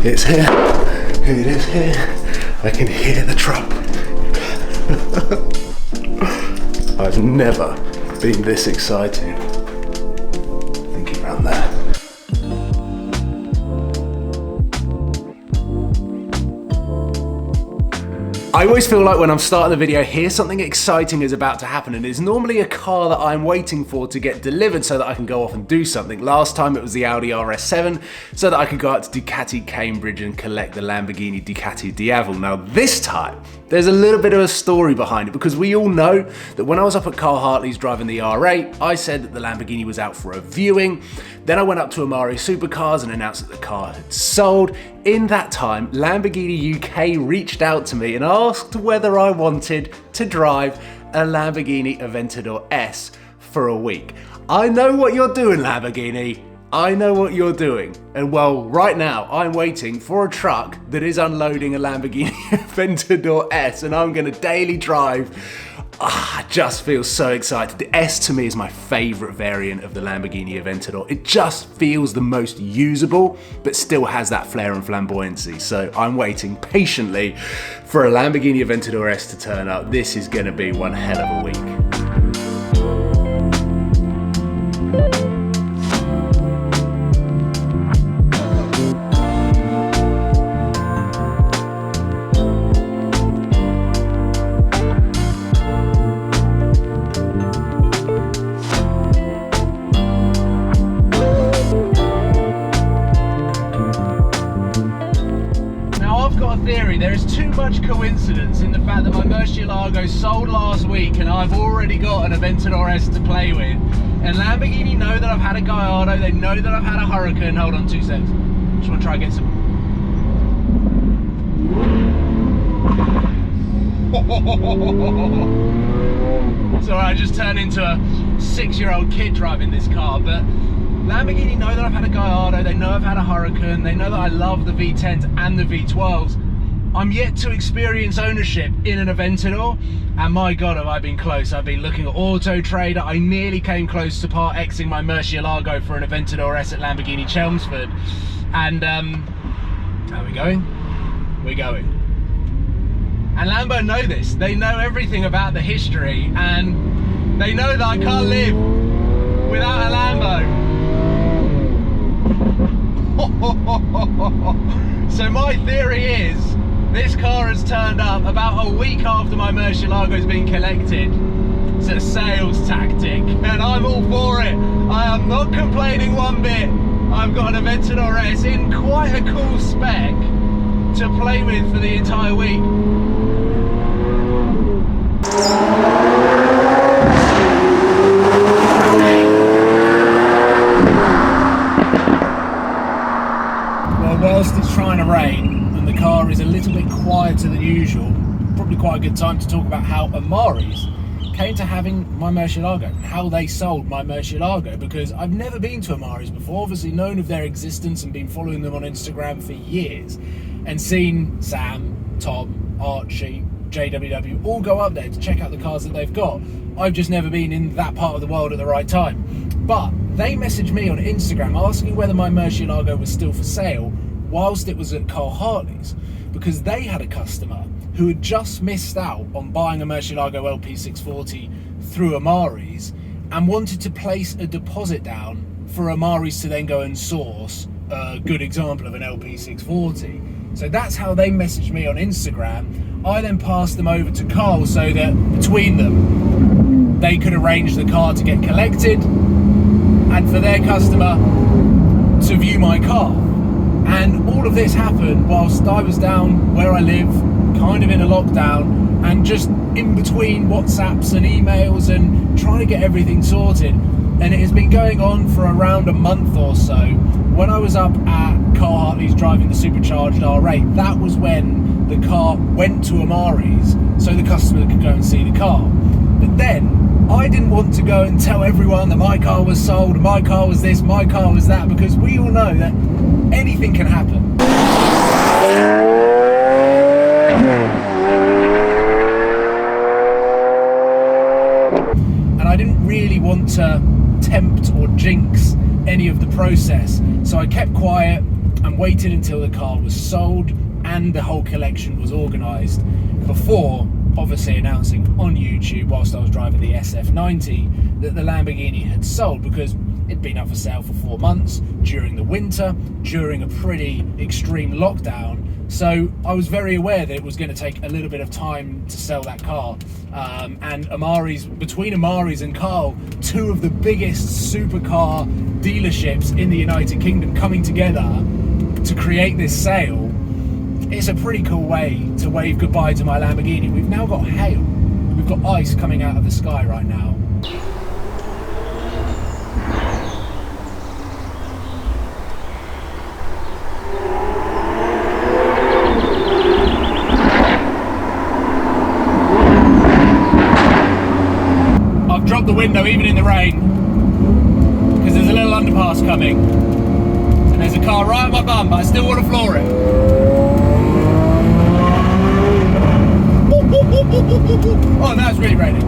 It's here. It is here. I can hear the trump. I've never been this excited. Thinking around there. I always feel like when I'm starting the video here, something exciting is about to happen, and it's normally a car that I'm waiting for to get delivered so that I can go off and do something. Last time it was the Audi RS7, so that I could go out to Ducati Cambridge and collect the Lamborghini Ducati Diavel. Now this time, there's a little bit of a story behind it, because we all know that when I was up at Carl Hartley's driving the R8, I said that the Lamborghini was out for a viewing. Then I went up to Amari Supercars and announced that the car had sold. In that time, Lamborghini UK reached out to me and asked whether I wanted to drive a Lamborghini Aventador S for a week. I know what you're doing, Lamborghini. I know what you're doing. And well, right now I'm waiting for a truck that is unloading a Lamborghini Aventador S, and I'm gonna daily drive. I just feel so excited. The S to me is my favorite variant of the Lamborghini Aventador. It just feels the most usable, but still has that flair and flamboyancy. So I'm waiting patiently for a Lamborghini Aventador S to turn up. This is gonna be one hell of a week. There is too much coincidence in the fact that my Murcielago sold last week and I've already got an Aventador S to play with. And Lamborghini know that I've had a Gallardo, they know that I've had a Huracan. Hold on 2 seconds. Just want to try and get some. Sorry, I just turned into a 6-year-old kid driving this car, but Lamborghini know that I've had a Gallardo, they know I've had a Huracan, they know that I love the V10s and the V12s. I'm yet to experience ownership in an Aventador, and my God, have I been close. I've been looking at Auto Trader. I nearly came close to part Xing my Murcielago for an Aventador S at Lamborghini Chelmsford. And, are we going? We're going. And Lambo know this. They know everything about the history, and they know that I can't live without a Lambo. So my theory is, this car has turned up about a week after my Murcielago's been collected. It's a sales tactic, and I'm all for it. I am not complaining one bit. I've got an Aventador S in quite a cool spec to play with for the entire week. Well, whilst it's trying to rain, the car is a little bit quieter than usual, probably quite a good time to talk about how Amari's came to having my Murcielago and how they sold my Murcielago, because I've never been to Amari's before, obviously known of their existence and been following them on Instagram for years, and seen Sam, Tom, Archie, JWW all go up there to check out the cars that they've got. I've just never been in that part of the world at the right time. But they messaged me on Instagram asking whether my Murcielago was still for sale whilst it was at Carl Hartley's, because they had a customer who had just missed out on buying a Murcielago LP640 through Amari's and wanted to place a deposit down for Amari's to then go and source a good example of an LP640. So that's how they messaged me on Instagram. I then passed them over to Carl so that between them they could arrange the car to get collected and for their customer to view my car. And all of this happened whilst I was down where I live, kind of in a lockdown, and just in between WhatsApps and emails and trying to get everything sorted. And it has been going on for around a month or so. When I was up at Carl Hartley's driving the supercharged R8, that was when the car went to Amari's so the customer could go and see the car. But then I didn't want to go and tell everyone that my car was sold, my car was this, my car was that, because we all know that anything can happen. And I didn't really want to tempt or jinx any of the process, so I kept quiet and and waited until the car was sold and the whole collection was organised before obviously announcing on YouTube whilst I was driving the SF90 that the Lamborghini had sold, because it'd been up for sale for 4 months during the winter, during a pretty extreme lockdown. So I was very aware that it was going to take a little bit of time to sell that car. And between Amari's and Carl, two of the biggest supercar dealerships in the United Kingdom coming together to create this sale, it's a pretty cool way to wave goodbye to my Lamborghini. We've now got hail. We've got ice coming out of the sky right now. I've dropped the window even in the rain because there's a little underpass coming. And there's a car right at my bum, but I still want to floor it. Oh, now it's really raining.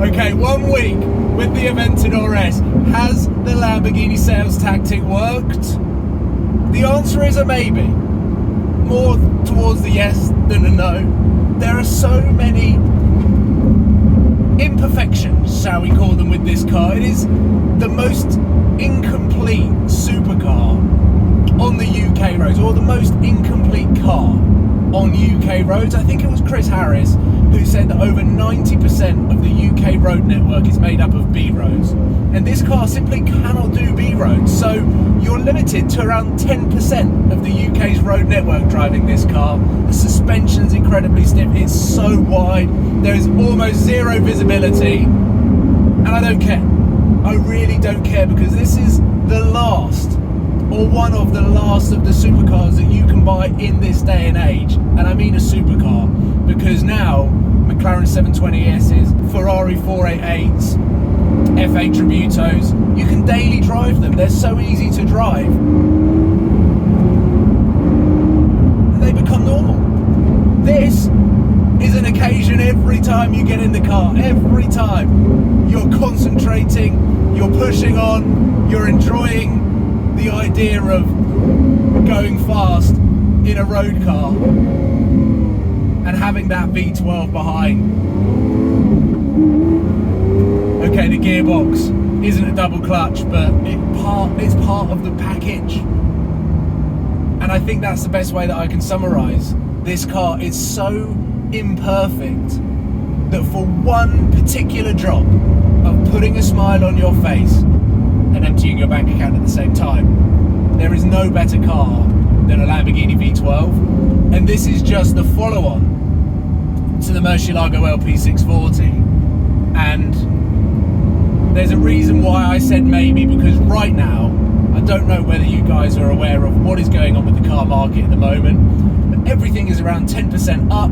Okay, 1 week with the Aventador S. Has the Lamborghini sales tactic worked? The answer is a maybe. More towards the yes than a no. There are so many imperfections, shall we call them, with this car. It is the most incomplete supercar on the UK roads, or the most incomplete car on UK roads. I think it was Chris Harris who said that over 90% of the UK road network is made up of B roads, and this car simply cannot do B roads, so you're limited to around 10% of the UK's road network driving this car. The suspension's incredibly stiff, it's so wide, there is almost zero visibility, and I don't care. I really don't care, because this is the last, or one of the last of the supercars that you can buy in this day and age. And I mean a supercar, because now McLaren 720Ss, Ferrari 488s, F8 Tributos, you can daily drive them. They're so easy to drive. They become normal. This is an occasion every time you get in the car. Every time you're concentrating, you're pushing on, you're enjoying the idea of going fast in a road car and having that V12 behind. Okay, the gearbox isn't a double clutch, but it's part of the package. And I think that's the best way that I can summarise this car. It's so imperfect that for one particular job of putting a smile on your face and emptying your bank account at the same time, there is no better car than a Lamborghini V12. And this is just the follow-on to the Murcielago LP640. And there's a reason why I said maybe, because right now I don't know whether you guys are aware of what is going on with the car market at the moment, but everything is around 10% up.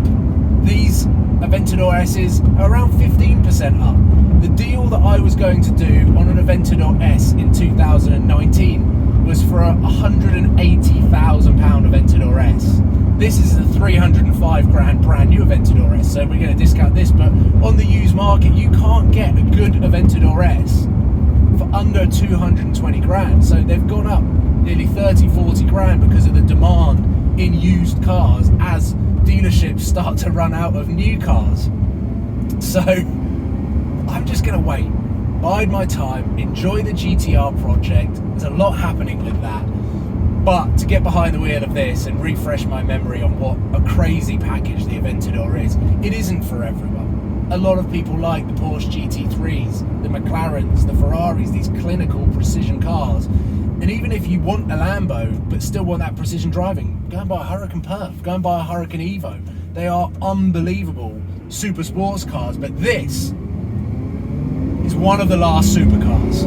These Aventador S's are around 15% up. The deal that I was going to do on an Aventador S in 2019 was for a £180,000 Aventador S. This is a 305 grand brand new Aventador S, so we're going to discount this, but on the used market you can't get a good Aventador S for under 220 grand. So they've gone up nearly 30-40 grand because of the demand in used cars as dealerships start to run out of new cars. So I'm just going to wait, bide my time, enjoy the GTR project. There's a lot happening with that, but to get behind the wheel of this and refresh my memory on what a crazy package the Aventador is, it isn't for everyone. A lot of people like the Porsche GT3s, the McLarens, the Ferraris, these clinical precision cars. And even if you want a Lambo but still want that precision driving, go and buy a Hurricane Perf, go and buy a Hurricane Evo. They are unbelievable super sports cars, but this is one of the last supercars.